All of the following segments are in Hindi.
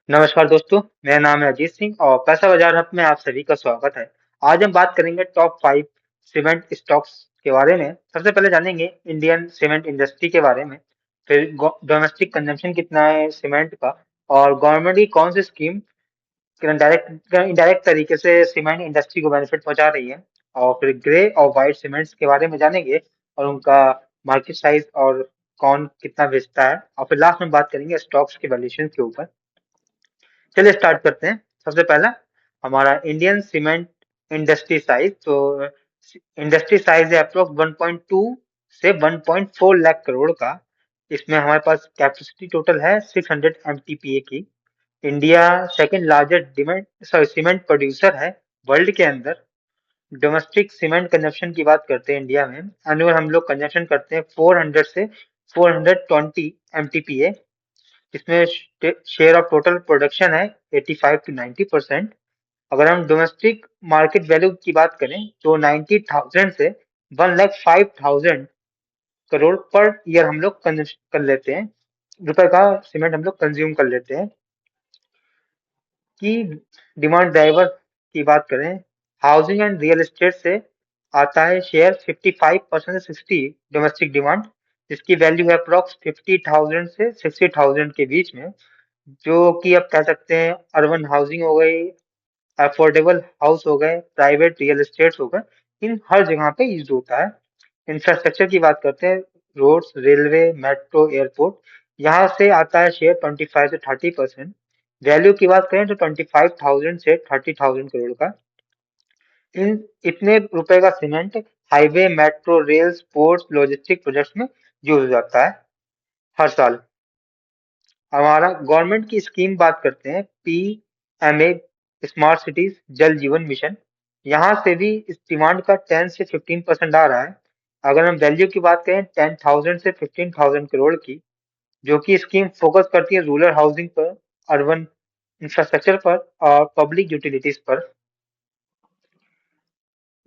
नमस्कार दोस्तों, मेरा नाम है अजीत सिंह और पैसा बाजार हब में आप सभी का स्वागत है। आज हम बात करेंगे टॉप 5 सीमेंट स्टॉक्स के बारे में। सबसे पहले जानेंगे इंडियन सीमेंट इंडस्ट्री के बारे में, फिर डोमेस्टिक कंजम्पशन कितना है सीमेंट का और गवर्नमेंट की कौन सी स्कीम डायरेक्ट इनडायरेक्ट तरीके से सीमेंट इंडस्ट्री को बेनिफिट पहुंचा रही है, और फिर ग्रे और व्हाइट सीमेंट्स के बारे में जानेंगे और उनका मार्केट साइज और कौन कितना बेचता है, और फिर लास्ट में बात करेंगे स्टॉक्स के वैल्यूएशन के ऊपर। चलिए स्टार्ट करते हैं। सबसे पहला हमारा इंडियन सीमेंट इंडस्ट्री साइज। तो इंडस्ट्री साइज है अप्रोक्स 1.2 से 1.4 लाख करोड़ का। इसमें हमारे पास कैपेसिटी टोटल है 600 एमटीपीए की। India second largest demand sorry cement producer है वर्ल्ड के अंदर। डोमेस्टिक सीमेंट कंजप्शन की बात करते हैं इंडिया में, एनुअल हम लोग कंजप्शन करते हैं 400 से 420 एमटीपीए। इसमें शेयर ऑफ टोटल प्रोडक्शन है 85 टू 90%। अगर हम डोमेस्टिक मार्केट वैल्यू की बात करें तो 90,000 से 1,05,000 करोड़ पर ईयर हम लोग कर लेते हैं, रुपए का सीमेंट हम लोग कंज्यूम कर लेते हैं। की डिमांड ड्राइवर की बात करें, हाउसिंग एंड रियल एस्टेट से आता है शेयर 55% से 60 डोमेस्टिक डिमांड, जिसकी वैल्यू है अप्रोक्स 50,000 से 60,000 के बीच में। जो कि आप कह सकते हैं अर्बन हाउसिंग हो गई, अफोर्डेबल हाउस हो गए, प्राइवेट रियल एस्टेट्स हो गए, इन हर जगह पे यूज होता है। इंफ्रास्ट्रक्चर की बात करते हैं, रोड्स, रेलवे, मेट्रो, एयरपोर्ट, यहाँ से आता है शेयर 25 से 30%। वैल्यू की बात करें तो 25,000 से 30,000 करोड़ का। इन इतने रुपए का cement highway, metro, rails, ports, logistic projects में यूज हो जाता है हर साल। हमारा गवर्नमेंट की स्कीम बात करते हैं, पीएमए स्मार्ट सिटीज जल जीवन मिशन। यहाँ से भी इस डिमांड का 10 से 15% आ रहा है। अगर हम वैल्यू की बात करें 10,000 से 15,000 करोड़ की, जो कि स्कीम फोकस करती है रूरल हाउसिंग पर, अर्बन इंफ्रास्ट्रक्चर पर और पब्लिक यूटिलिटीज पर।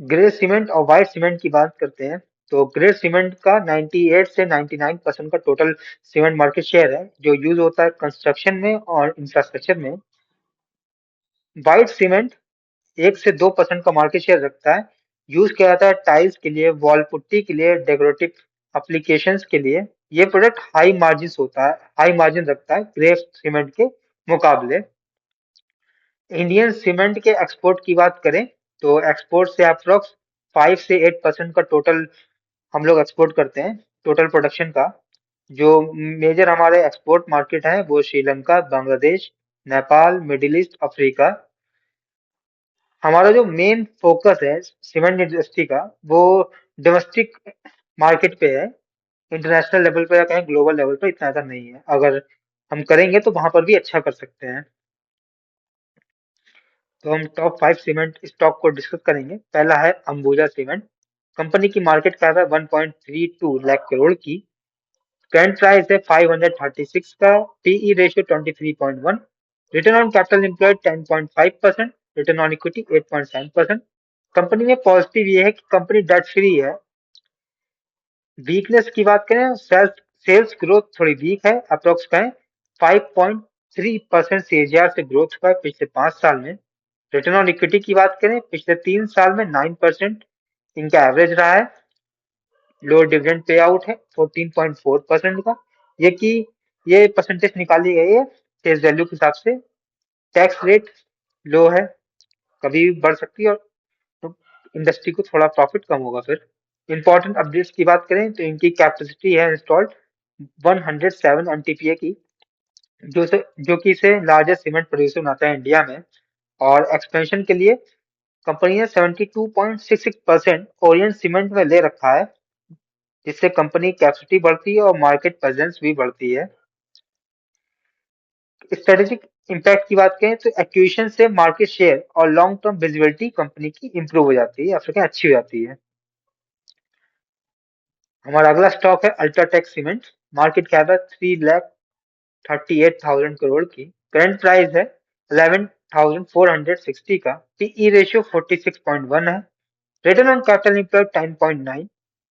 ग्रे सीमेंट और व्हाइट सीमेंट की बात करते हैं, तो ग्रे सीमेंट का 98 से 99% का टोटल सीमेंट मार्केट शेयर है, जो यूज होता है कंस्ट्रक्शन में और इंफ्रास्ट्रक्चर में। व्हाइट सीमेंट 1 से 2% का मार्केट शेयर रखता है। यूज किया जाता है टाइल्स के लिए, वॉल पुट्टी के लिए, डेकोरेटिव एप्लीकेशंस के लिए। ये प्रोडक्ट हाई मार्जिन होता है, हाई मार्जिन रखता है ग्रे सीमेंट के मुकाबले। इंडियन सीमेंट के एक्सपोर्ट की बात करें तो एक्सपोर्ट से अप्रोक्स 5 से 8% का टोटल हम लोग एक्सपोर्ट करते हैं, टोटल प्रोडक्शन का। जो मेजर हमारे एक्सपोर्ट मार्केट है वो Sri Lanka, Bangladesh, Nepal, middle east, Africa. हमारा जो मेन फोकस है सीमेंट इंडस्ट्री का, वो डोमेस्टिक मार्केट पे है। इंटरनेशनल लेवल पे या कहें ग्लोबल लेवल पे इतना ज्यादा नहीं है। अगर हम करेंगे तो वहां पर भी अच्छा कर सकते हैं। तो हम टॉप 5 सीमेंट स्टॉक को डिस्कस करेंगे। पहला है अंबुजा सीमेंट। कंपनी की मार्केट कैप है 1.32 लाख करोड़ की। करंट प्राइस है 536 का। PE ratio 23.1। Return on capital employed 10.5%। Return on equity 8.7%। Company में पॉजिटिव ये है कि कंपनी डेट फ्री है। वीकनेस की बात करें, सेल्स सेल्स ग्रोथ थोड़ी वीक है, अप्रोक्स कहें 5.3% सीएजीआर से ग्रोथ हुआ है पिछले 5 साल में। रिटर्न ऑन इक्विटी की बात करें, पिछले 3 साल में 9% इनका एवरेज रहा है। लो डिविडेंड पे आउट है 14.4% का। ये कि ये परसेंटेज निकाली गई है फेस वैल्यू के हिसाब से। टैक्स रेट लो है, कभी भी बढ़ सकती है, और तो इंडस्ट्री को थोड़ा प्रॉफिट कम होगा फिर। इंपॉर्टेंट अपडेट्स की बात करें तो इनकी कैपेसिटी है इंस्टॉल्ड 107 एमटीपीए की, जो कि इसे लार्जेस्ट सीमेंट प्रोड्यूसर बनाता है इंडिया में। और एक्सपेंशन के लिए कंपनी ने 72.66% ओरियन सीमेंट में ले रखा है, जिससे कंपनी कैपेसिटी बढ़ती है और मार्केट प्रेजेंस भी बढ़ती है। स्ट्रेटेजिक इम्पैक्ट की बात करें तो एक्विजिशन से मार्केट शेयर और लॉन्ग टर्म विजिबिलिटी कंपनी की इंप्रूव हो जाती है, या फिर कहें अच्छी हो जाती है। हमारा अगला स्टॉक है अल्ट्राटेक सीमेंट। मार्केट कैप है 3,38,000 करोड़ की। करंट प्राइस है 11,460 का। पीई रेशियो 46.1 है। रिटर्न ऑन कैपिटल एम्प्लॉयड 10.9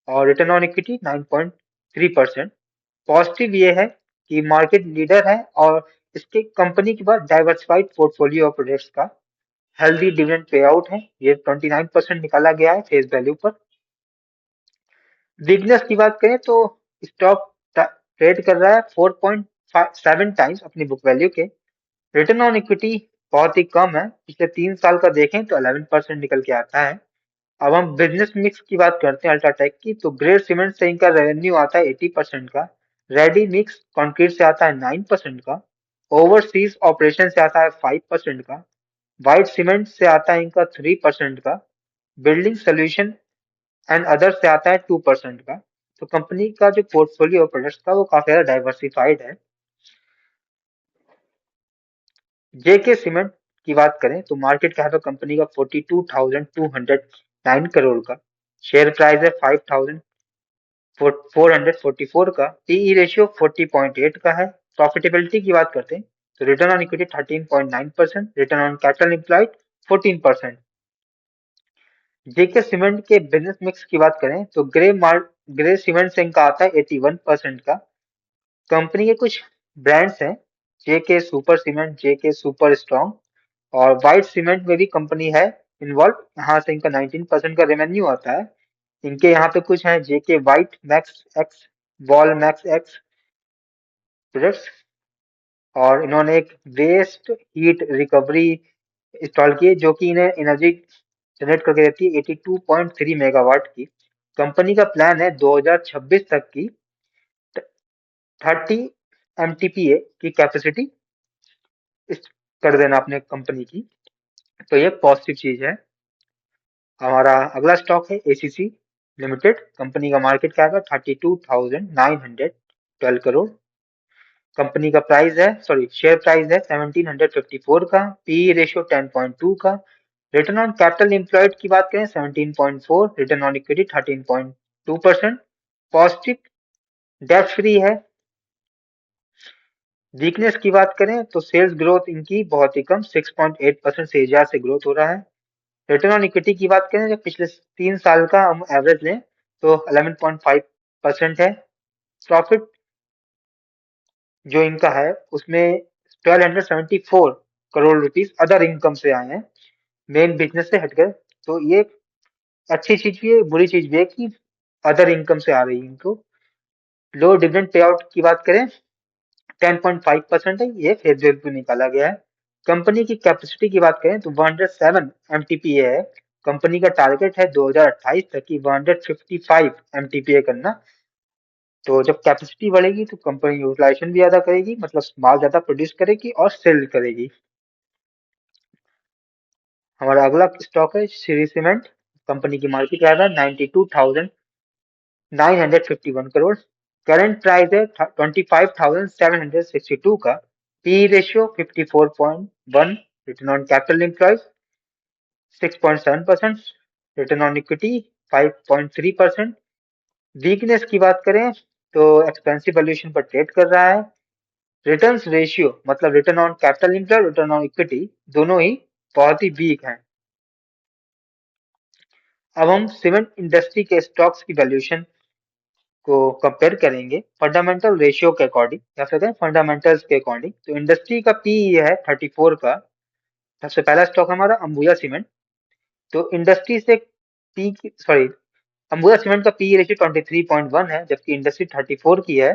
और रिटर्न ऑन इक्विटी 9.3%। पॉजिटिव ये है कि मार्केट लीडर है और इसके कंपनी के पास डाइवर्सिफाइड पोर्टफोलियो ऑफ प्रोडक्ट्स का हेल्दी डिविडेंड पे आउट है, ये 29% निकाला गया है फेस वैल्यू पर। वीकनेस की बात करें तो स्टॉक ट्रेड कर रहा है 4.7 टाइम्स अपनी बुक वैल्यू के। रिटर्न ऑन इक्विटी बहुत ही कम है, पिछले 3 साल का देखें तो 11% निकल के आता है। अब हम बिजनेस मिक्स की बात करते हैं अल्ट्राटेक की, तो ग्रेड सीमेंट से इनका रेवेन्यू आता है 80% का, रेडी मिक्स कंक्रीट से आता है 9% का, ओवरसीज ऑपरेशन से आता है 5% का, व्हाइट सीमेंट से आता है इनका 3% का, बिल्डिंग सोल्यूशन एंड अदर से आता है 2% का। तो कंपनी का जो पोर्टफोलियो प्रोडक्ट्स का वो काफी ज्यादा डाइवर्सिफाइड है। जेके सीमेंट की बात करें तो मार्केट कैप है कंपनी का 42,209 करोड़ का, शेयर प्राइस है 5,444 का, पीई रेशियो 40.8 का है। प्रॉफिटेबिलिटी की बात करते हैं तो return on equity 13.9%, return on capital employed 14%। JK cement के बिजनेस मिक्स की बात करें तो ग्रे सीमेंट से इनका आता है 81% का। कंपनी के कुछ ब्रांड्स हैं, जेके सुपर सीमेंट, जेके सुपर स्ट्रॉन्ग, और व्हाइट सीमेंट में भी कंपनी है इन्वॉल्व, यहाँ से इनका 19% का रेवेन्यू आता है। इनके यहाँ पे कुछ हैं JK white max X, wall max X products, और इन्होंने एक वेस्ट हीट रिकवरी इंस्टॉल की है जो कि इन्हें एनर्जी जनरेट करके देती है 82.3 मेगावाट की। कंपनी का प्लान है 2026 तक की 30 एमटीपीए की कैपेसिटी कर देना अपने कंपनी की, तो ये पॉजिटिव चीज है। हमारा अगला स्टॉक है एसीसी लिमिटेड, कंपनी का मार्केट कैप है 32,912 करोड़। कंपनी का प्राइस है, सॉरी, शेयर प्राइस है 1754 का, पीई रेशियो 10.2 का। रिटर्न ऑन कैपिटल एम्प्लॉयड की बात करें 17.4, return on equity 13.2%, positive, date free है। वीकनेस की बात करें तो सेल्स ग्रोथ इनकी बहुत ही कम, 6.8% से एजाज से ग्रोथ हो रहा है। रिटर्न ऑन इक्विटी की बात करें जब पिछले 3 साल का हम एवरेज लें तो 11.5% है। प्रॉफिट जो इनका है उसमें 1274 करोड़ रुपीस अदर इनकम से आए हैं, मेन बिजनेस से हटकर। तो ये अच्छी चीज भी है, बुरी चीज भी है कि अदर इनकम से आ रही है इनको। लो डिविडेंड पे आउट की बात करें 10.5% है, ये फेस वैल्यू पे निकाला गया है। कंपनी की कैपेसिटी की बात करें तो 107 एमटीपीए है। कंपनी का टारगेट है 2028 तक की 155 एमटीपीए करना। तो जब कैपेसिटी बढ़ेगी तो कंपनी यूटिलाइजेशन भी ज्यादा करेगी, मतलब माल ज्यादा प्रोड्यूस करेगी और सेल करेगी। हमारा अगला स्टॉक है श्री सीमेंट, कंपनी की मार्केट कैप है 92,951 करोड़, करंट प्राइस है 25,762 का, P ratio 54.1, return on capital employed 6.7%, return on equity 5.3%। Weakness की बात करें तो एक्सपेंसिव वैल्यूएशन पर ट्रेड कर रहा है। रिटर्न्स रेशियो मतलब return on capital employed, return on equity दोनों ही बहुत ही वीक हैं। अब हम सीमेंट इंडस्ट्री के स्टॉक्स की वैल्यूएशन को कंपेयर करेंगे फंडामेंटल रेशियो के अकॉर्डिंग, या फिर कहें फंडामेंटल्स के अकॉर्डिंग। तो इंडस्ट्री का पीई है 34 का। सबसे पहला स्टॉक हमारा अंबुजा सीमेंट। तो इंडस्ट्री से पी की, सॉरी, अंबुजा सीमेंट का पीई रेशियो 23.1 है, जबकि इंडस्ट्री 34 की है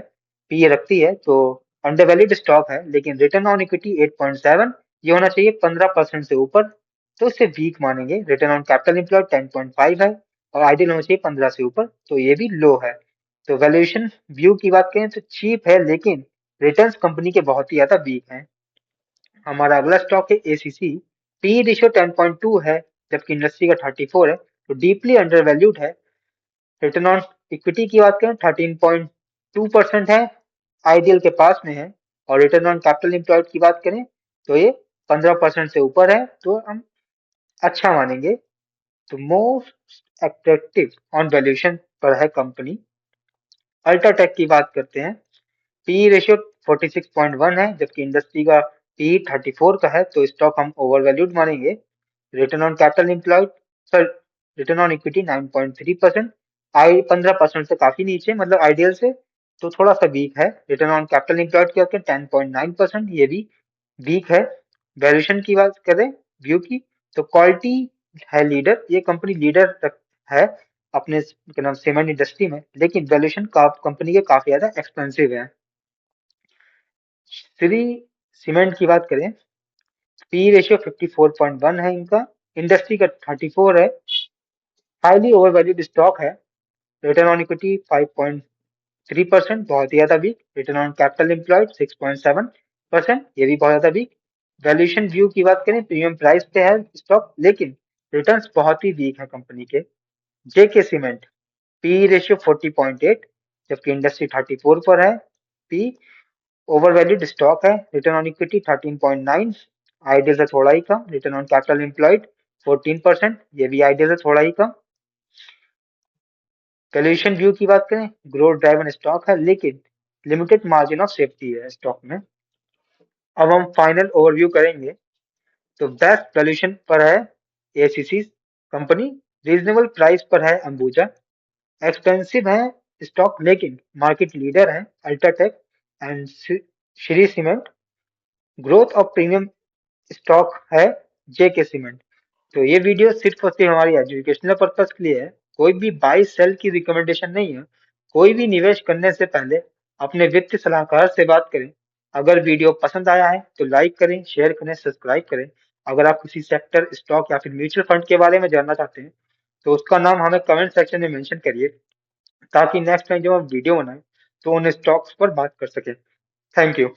पीई रखती है, तो अंडर वैल्यूड स्टॉक है। लेकिन रिटर्न ऑन इक्विटी 8.7, ये होना चाहिए 15% से ऊपर, तो इसे वीक मानेंगे। रिटर्न ऑन कैपिटल एम्प्लॉयड 10.5 है और आइडियल होना चाहिए 15 से ऊपर, तो ये भी लो है। तो वैल्यूएशन व्यू की बात करें तो चीप है, लेकिन रिटर्न्स कंपनी के बहुत ही ज्यादा वीक हैं। हमारा अगला स्टॉक है एसीसी, पी रेशियो 10.2 है, जबकि इंडस्ट्री का 34 है, तो डीपली अंडर वैल्यूड है। रिटर्न ऑन इक्विटी की बात करें 13.2% है, आइडियल के पास में है। और रिटर्न ऑन कैपिटल एम्प्लॉयड की बात करें तो ये 15% से ऊपर है, तो हम अच्छा मानेंगे। तो मोस्ट अट्रैक्टिव ऑन वैल्यूएशन पर है कंपनी। अल्ट्राटेक की बात करते हैं, पी रेशियो 46.1 है, जबकि इंडस्ट्री का पी 34 का है, तो स्टॉक हम ओवर वैल्यूड मानेंगे। Return on capital employed, sir, return on equity 9.3%, आई 15% से काफी नीचे, मतलब आइडियल से। तो थोड़ा सा वीक है। रिटर्न ऑन कैपिटल एम्प्लॉयड की बात करें 10.9%, ये भी वीक है। वैल्यूएशन की बात करें व्यू की, तो क्वालिटी है लीडर, ये कंपनी लीडर तक है अपने क्या नाम सीमेंट इंडस्ट्री में, लेकिन वैल्यूएशन का कंपनी के काफी ज्यादा एक्सपेंसिव है। श्री सीमेंट की बात करें, पी रेशियो 54.1 है इनका, इंडस्ट्री का 34 है, हाईली ओवर वैल्यूड स्टॉक है। रिटर्न ऑन इक्विटी 5.3%, बहुत ही ज्यादा weak. Return on capital employed 6.7%, ये भी बहुत ज्यादा वीक। वैल्यूएशन व्यू की बात करें, प्रीमियम प्राइस पे है स्टॉक, लेकिन रिटर्न्स बहुत ही वीक है कंपनी के। जेके सीमेंट, पी रेशियो 40.8, जबकि इंडस्ट्री 34 पर है। पी ओवर वैल्यूड स्टॉक है। रिटर्न ऑन इक्विटी 13.9, आईडिया से थोड़ा ही कम। रिटर्न ऑन कैपिटल एम्प्लॉयड 14%, ये भी आईडिया से थोड़ा ही कम। वैल्यूएशन व्यू की बात करें, ग्रोथ ड्राइवन स्टॉक है, लेकिन लिमिटेड मार्जिन ऑफ सेफ्टी है स्टॉक में। अब हम फाइनल ओवरव्यू करेंगे, तो बेस्ट वैल्यूएशन पर है एसीसी कंपनी, रीजनेबल प्राइस पर है अंबुजा, एक्सपेंसिव है स्टॉक लेकिन मार्केट लीडर है UltraTech and Shri cement, growth of premium stock है जेके सीमेंट। तो ये वीडियो सिर्फ और सिर्फ हमारी एजुकेशनल पर्पज के लिए है, कोई भी बाई सेल की रिकमेंडेशन नहीं है। कोई भी निवेश करने से पहले अपने वित्तीय सलाहकार से बात करें। अगर वीडियो पसंद आया है तो लाइक करें, शेयर करें, सब्सक्राइब करें। अगर आप किसी सेक्टर, स्टॉक या फिर म्यूचुअल फंड के बारे में जानना चाहते हैं तो उसका नाम हमें कमेंट सेक्शन में मेंशन करिए, ताकि नेक्स्ट टाइम जब हम वीडियो बनाएं तो उन स्टॉक्स पर बात कर सकें। Thank you.